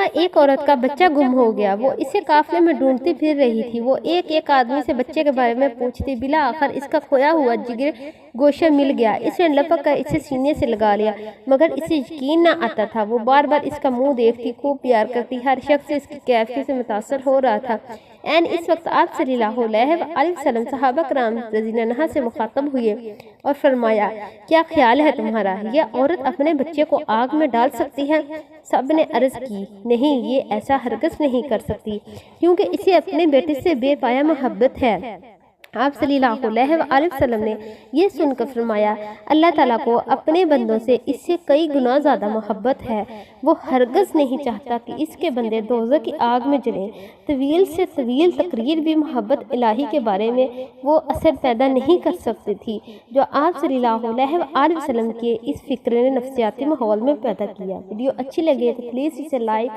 دفعہ ایک عورت کا بچہ گم ہو گیا، وہ اسے قافلے میں ڈھونڈتی پھر رہی تھی۔ وہ ایک آدمی سے بچے کے بارے میں پوچھتی، بالآخر اس کا کھویا ہوا جگر گوشہ مل گیا۔ اس نے لپک کر اسے سینے سے لگا لیا، مگر اسے یقین نہ آتا تھا۔ وہ بار بار اس کا منہ دیکھتی، خوب پیار کرتی، ہر شخص اس کی کیفیت سے متاثر ہو رہا تھا۔ اس وقت آپ صلی اللہ علیہ وآلہ وسلم صحابہ کرام رضی اللہ عنہم سے مخاطب ہوئے اور فرمایا، کیا خیال ہے تمہارا؟ یہ عورت اپنے بچے کو آگ میں ڈال سکتی ہے؟ سب نے عرض کی، نہیں، یہ ایسا ہرگز نہیں کر سکتی، کیونکہ اسے اپنے بیٹے سے بے پایا محبت ہے۔ آپ صلی اللہ علیہ وآلہ وسلم نے یہ سن کر فرمایا، اللہ تعالیٰ کو اپنے بندوں سے اس سے کئی گنا زیادہ محبت ہے۔ وہ ہرگز نہیں چاہتا کہ اس کے بندے دوزخ کی آگ میں جلیں۔ طویل سے طویل تقریر بھی محبت الہی کے بارے میں وہ اثر پیدا نہیں کر سکتی تھی جو آپ صلی اللہ علیہ وآلہ وسلم کے اس فکر نے نفسیاتی ماحول میں پیدا کیا۔ ویڈیو اچھی لگے تو پلیز اسے لائک